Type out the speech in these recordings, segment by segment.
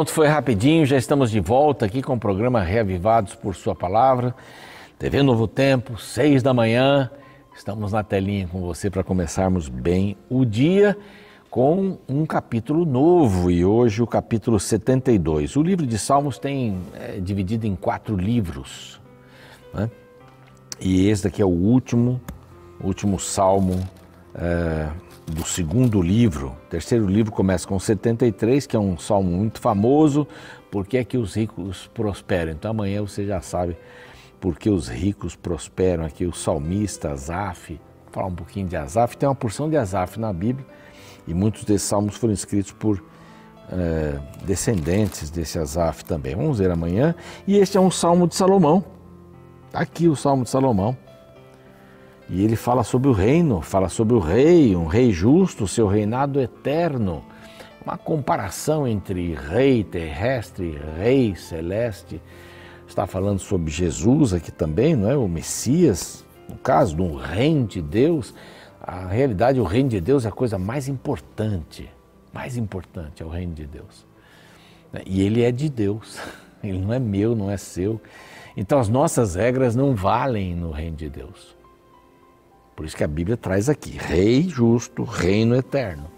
Pronto, foi rapidinho, já estamos de volta aqui com o programa Reavivados por Sua Palavra. TV Novo Tempo, 6 da manhã. Estamos na telinha com você para começarmos bem o dia com um capítulo novo e hoje o capítulo 72. O livro de Salmos é dividido em 4 livros, né? E esse daqui é o último salmo do segundo livro. O terceiro livro começa com 73, que é um salmo muito famoso. Por que é que os ricos prosperam? Então amanhã você já sabe por que os ricos prosperam. Aqui o salmista Asaf, vou falar um pouquinho de Asaf. Tem uma porção de Asaf na Bíblia e muitos desses salmos foram escritos por descendentes desse Asaf também. Vamos ver amanhã. E este é um salmo de Salomão. Está aqui o salmo de Salomão. E ele fala sobre o reino, fala sobre o rei, um rei justo, seu reinado eterno. Uma comparação entre rei terrestre, rei celeste. Está falando sobre Jesus aqui também, não é? O Messias, no caso do reino de Deus. A realidade, o reino de Deus é a coisa mais importante é o reino de Deus. E ele é de Deus, ele não é meu, não é seu. Então as nossas regras não valem no reino de Deus. Por isso que a Bíblia traz aqui, rei justo, reino eterno.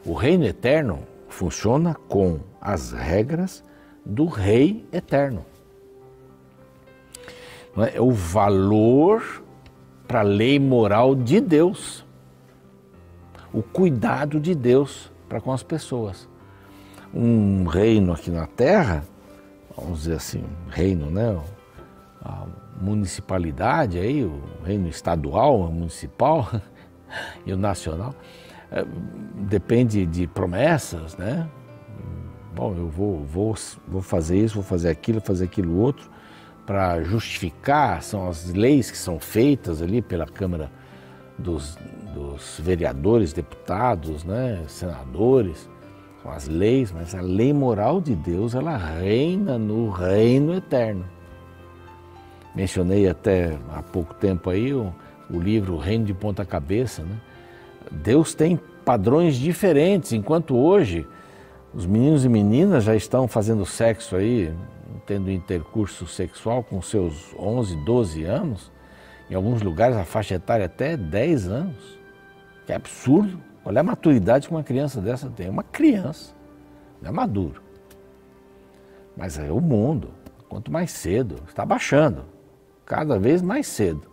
O reino eterno funciona com as regras do rei eterno. É o valor para a lei moral de Deus. O cuidado de Deus para com as pessoas. Um reino aqui na terra, vamos dizer assim, reino, né? A municipalidade, aí, o reino estadual, o municipal e o nacional, depende de promessas, né? Bom, eu vou fazer isso, vou fazer aquilo outro, para justificar, são as leis que são feitas ali pela Câmara dos vereadores, deputados, né? Senadores, são as leis, mas a lei moral de Deus, ela reina no reino eterno. Mencionei até há pouco tempo aí o livro Reino de Ponta Cabeça, né? Deus tem padrões diferentes, enquanto hoje os meninos e meninas já estão fazendo sexo aí, tendo intercurso sexual com seus 11, 12 anos, em alguns lugares a faixa etária até 10 anos, que é absurdo. Olha a maturidade que uma criança dessa tem, uma criança, não é maduro. Mas é o mundo, quanto mais cedo, está baixando. Cada vez mais cedo.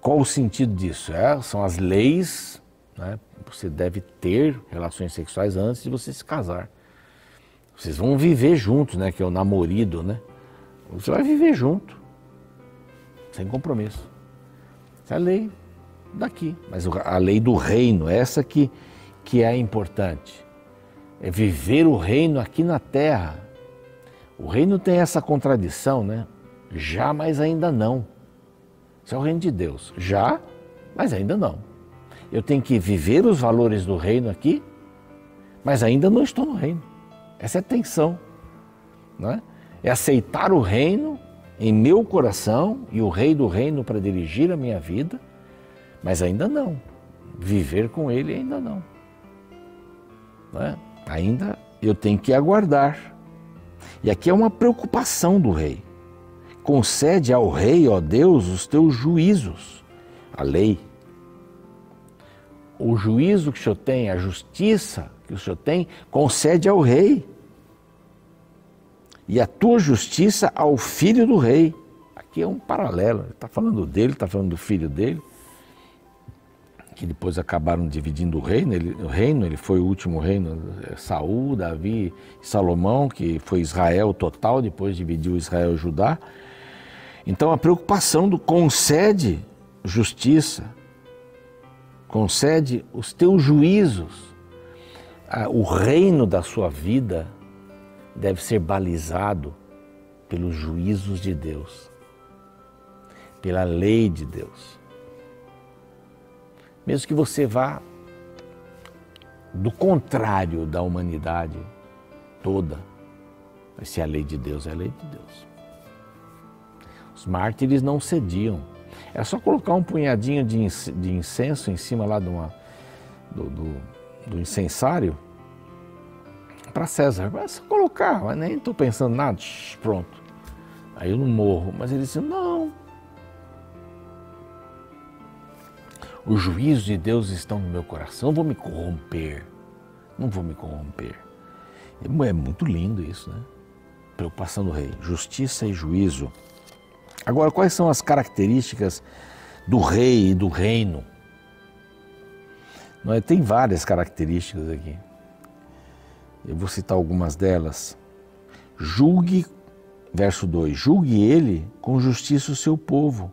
Qual o sentido disso? São as leis, né? Você deve ter relações sexuais antes de você se casar. Vocês vão viver juntos, né? Que é o namorido, né? Você vai viver junto, sem compromisso. Essa é a lei daqui. Mas a lei do reino, essa que é importante. É viver o reino aqui na terra. O reino tem essa contradição, né? Já, mas ainda não. Isso é o reino de Deus. Já, mas ainda não. Eu tenho que viver os valores do reino aqui, mas ainda não estou no reino. Essa é a tensão, não é? É aceitar o reino em meu coração e o rei do reino para dirigir a minha vida, mas ainda não. Viver com ele ainda não. Não é? Ainda eu tenho que aguardar. E aqui é uma preocupação do rei. Concede ao rei, ó Deus, os teus juízos, a lei. O juízo que o Senhor tem, a justiça que o Senhor tem, concede ao rei. E a tua justiça ao filho do rei. Aqui é um paralelo. Ele está falando dele, está falando do filho dele, que depois acabaram dividindo o reino. Ele foi o último reino, Saul, Davi e Salomão, que foi Israel total, depois dividiu Israel e Judá. Então a preocupação do concede justiça, concede os teus juízos. O reino da sua vida deve ser balizado pelos juízos de Deus, pela lei de Deus. Mesmo que você vá do contrário da humanidade toda, mas se a lei de Deus é a lei de Deus. Os mártires não cediam. Era só colocar um punhadinho de incenso em cima lá do incensário para César. É só colocar, mas nem estou pensando nada, pronto. Aí eu não morro. Mas ele disse, não. Os juízos de Deus estão no meu coração, não vou me corromper. Não vou me corromper. É muito lindo isso, né? Preocupação do rei, justiça e juízo. Agora, quais são as características do rei e do reino? Tem várias características aqui. Eu vou citar algumas delas. Julgue, verso 2, julgue ele com justiça o seu povo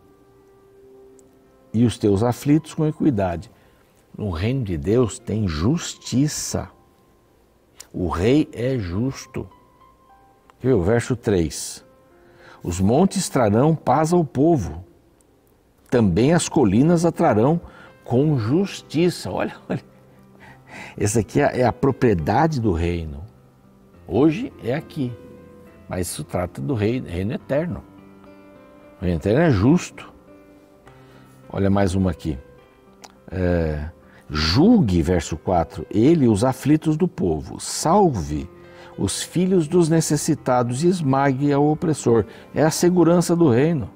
e os teus aflitos com equidade. No reino de Deus tem justiça. O rei é justo. O verso 3. Os montes trarão paz ao povo, também as colinas a trarão com justiça. Olha. Essa aqui é a propriedade do reino. Hoje é aqui, mas isso trata do reino eterno. O reino eterno é justo. Olha mais uma aqui. Julgue, verso 4, ele os aflitos do povo, salve os filhos dos necessitados e esmague ao opressor. É a segurança do reino.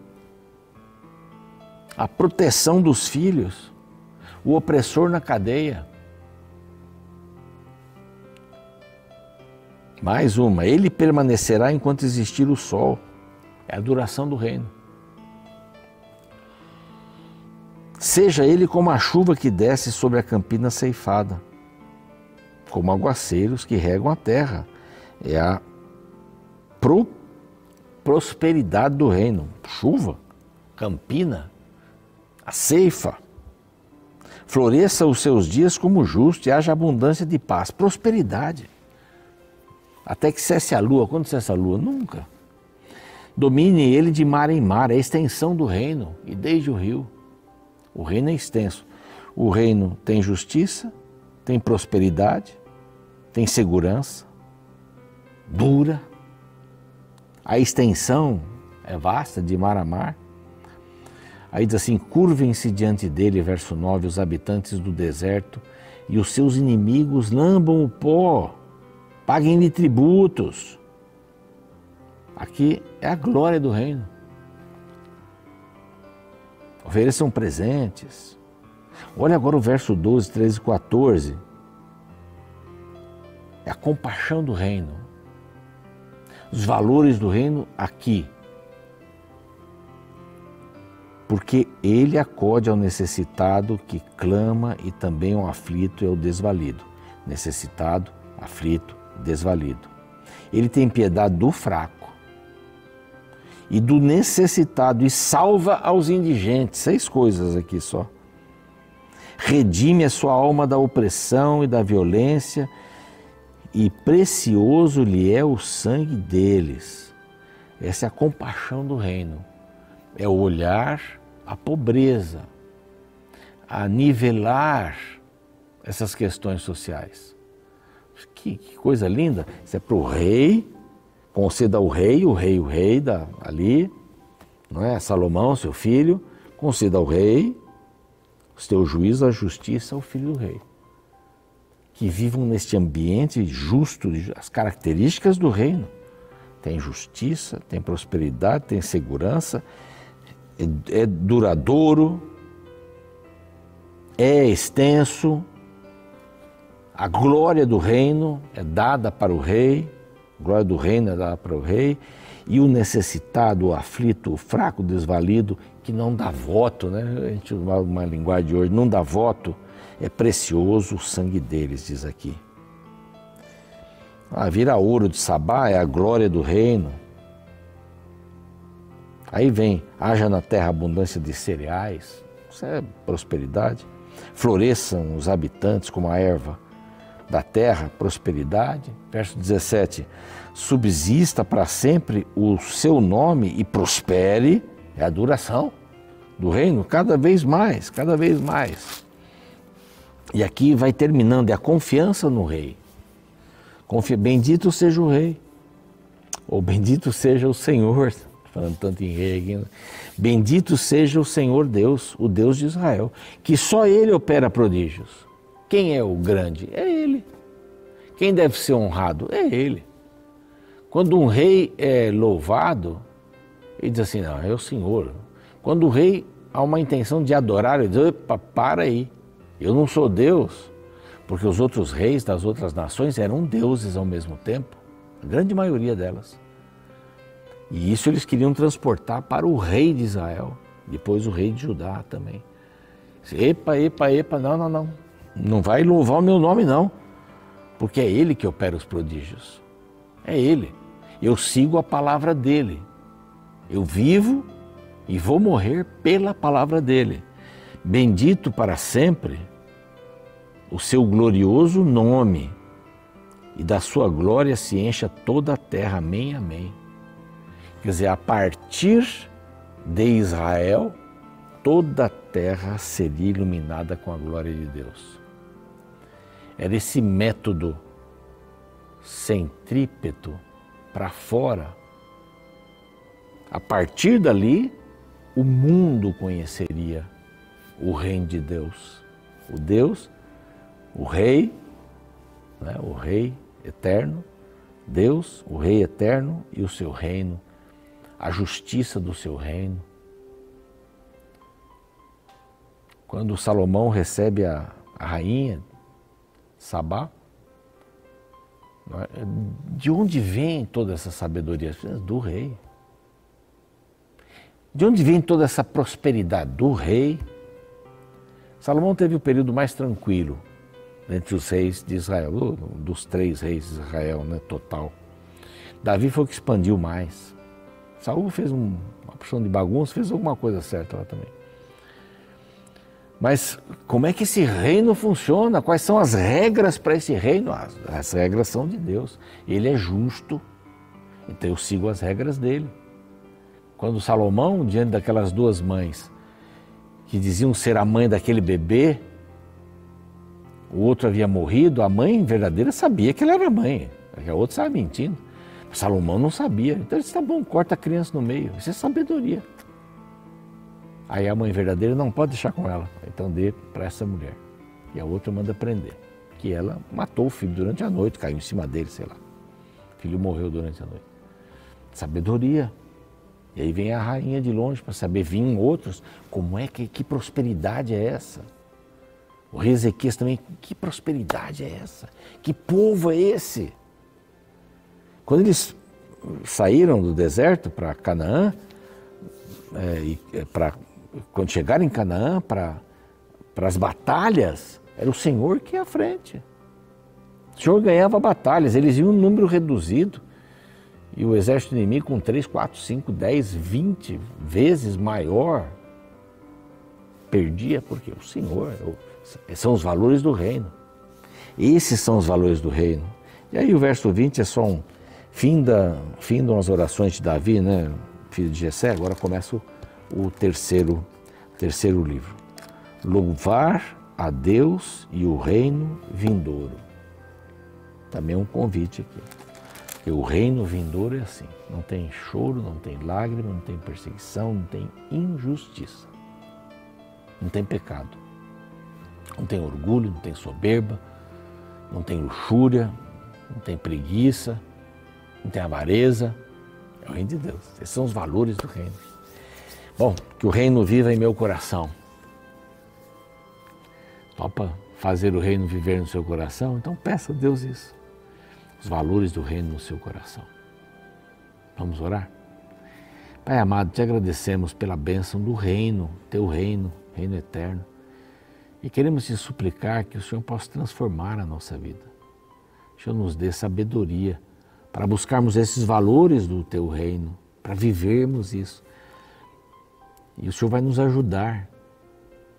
A proteção dos filhos, o opressor na cadeia. Mais uma, ele permanecerá enquanto existir o sol. É a duração do reino. Seja ele como a chuva que desce sobre a campina ceifada, como aguaceiros que regam a terra. É a prosperidade do reino. Chuva, campina, a ceifa. Floresça os seus dias como justo e haja abundância de paz. Prosperidade. Até que cesse a lua. Quando cessa a lua? Nunca. Domine ele de mar em mar. É a extensão do reino. E desde o rio. O reino é extenso. O reino tem justiça, tem prosperidade, tem segurança, dura. A extensão é vasta, de mar a mar. Aí diz assim, curvem-se diante dele, verso 9, os habitantes do deserto e os seus inimigos lambam o pó, paguem-lhe tributos. Aqui é a glória do reino. Ofereçam presentes. Olha agora o verso 12, 13 e 14. É a compaixão do reino. Os valores do reino aqui. Porque ele acode ao necessitado que clama e também ao aflito e ao desvalido. Necessitado, aflito, desvalido. Ele tem piedade do fraco e do necessitado e salva aos indigentes. 6 coisas aqui só. Redime a sua alma da opressão e da violência e precioso lhe é o sangue deles. Essa é a compaixão do reino. É o olhar a pobreza, a nivelar essas questões sociais. Que coisa linda. Isso é para o rei, conceda ao rei, o rei ali, não é? Salomão, seu filho, conceda ao rei os teus juízos, a justiça ao filho do rei. Que vivam neste ambiente justo, as características do reino. Tem justiça, tem prosperidade, tem segurança, é duradouro, é extenso, a glória do reino é dada para o rei, a glória do reino é dada para o rei, e o necessitado, o aflito, o fraco, o desvalido, que não dá voto, né? A gente usa uma linguagem de hoje, não dá voto, é precioso o sangue deles, diz aqui. Vira ouro de Sabá, é a glória do reino. Aí vem, haja na terra abundância de cereais, isso é prosperidade. Floresçam os habitantes como a erva da terra, prosperidade. Verso 17, subsista para sempre o seu nome e prospere, é a duração do reino, cada vez mais, cada vez mais. E aqui vai terminando, é a confiança no rei. Bendito seja o rei, ou bendito seja o Senhor, falando tanto em rei aqui, né? Bendito seja o Senhor Deus, o Deus de Israel, que só Ele opera prodígios. Quem é o grande? É Ele. Quem deve ser honrado? É ele. Quando um rei é louvado, ele diz assim, não, é o Senhor. Quando o rei há uma intenção de adorar, ele diz, opa, para aí, eu não sou Deus. Porque os outros reis das outras nações eram deuses ao mesmo tempo, a grande maioria delas. E isso eles queriam transportar para o rei de Israel, depois o rei de Judá também. Epa, epa, epa, não, não vai louvar o meu nome não, porque é ele que opera os prodígios, é ele. Eu sigo a palavra dele, eu vivo e vou morrer pela palavra dele. Bendito para sempre o seu glorioso nome, e da sua glória se encha toda a terra. Amém, amém. Quer dizer, a partir de Israel, toda a terra seria iluminada com a glória de Deus. Era esse método centrípeto para fora. A partir dali, o mundo conheceria o reino de Deus. O Deus, o Rei, né? O Rei eterno, Deus, o Rei eterno e o seu reino, a justiça do seu reino. Quando Salomão recebe a rainha Sabá, de onde vem toda essa sabedoria? Do rei. De onde vem toda essa prosperidade? Do rei. Salomão teve o período mais tranquilo entre os reis de Israel, dos 3 reis de Israel, né, total. Davi foi o que expandiu mais. Saul fez uma porção de bagunça, fez alguma coisa certa lá também. Mas como é que esse reino funciona? Quais são as regras para esse reino? As regras são de Deus. Ele é justo, então eu sigo as regras dele. Quando Salomão, diante daquelas 2 mães, que diziam ser a mãe daquele bebê, o outro havia morrido, a mãe verdadeira sabia que ele era mãe, a outra estava mentindo. Salomão não sabia, então ele disse, tá bom, corta a criança no meio, isso é sabedoria. Aí a mãe verdadeira não pode deixar com ela, então dê para essa mulher. E a outra manda prender, que ela matou o filho durante a noite, caiu em cima dele, sei lá. O filho morreu durante a noite. Sabedoria. E aí vem a rainha de longe para saber, vinham outros, como é que prosperidade é essa? O rei Ezequias também, que prosperidade é essa? Que povo é esse? Quando eles saíram do deserto para Canaã, quando chegaram em Canaã, para as batalhas, era o Senhor que ia à frente. O Senhor ganhava batalhas, eles iam em um número reduzido, e o exército inimigo com 3, 4, 5, 10, 20 vezes maior, perdia, porque o Senhor, são os valores do reino. Esses são os valores do reino. E aí o verso 20 é só um findam as orações de Davi, né, filho de Jessé. Agora começa o terceiro livro. Louvar a Deus e o reino vindouro. Também é um convite aqui. Porque o reino vindouro é assim, não tem choro, não tem lágrima, não tem perseguição, não tem injustiça, não tem pecado, não tem orgulho, não tem soberba, não tem luxúria, não tem preguiça, não tem avareza. É o reino de Deus. Esses são os valores do reino. Bom, que o reino viva em meu coração. Topa fazer o reino viver no seu coração? Então peça a Deus isso. Os valores do reino no seu coração. Vamos orar? Pai amado, te agradecemos pela bênção do reino, teu reino, reino eterno. E queremos te suplicar que o Senhor possa transformar a nossa vida. O Senhor nos dê sabedoria para buscarmos esses valores do teu reino, para vivermos isso. E o Senhor vai nos ajudar,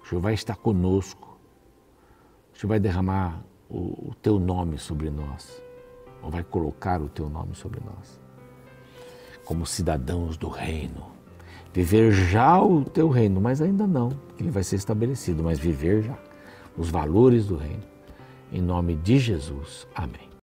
o Senhor vai estar conosco, o Senhor vai derramar o teu nome sobre nós, ou vai colocar o teu nome sobre nós, como cidadãos do reino. Viver já o teu reino, mas ainda não, ele vai ser estabelecido, mas viver já os valores do reino. Em nome de Jesus, amém.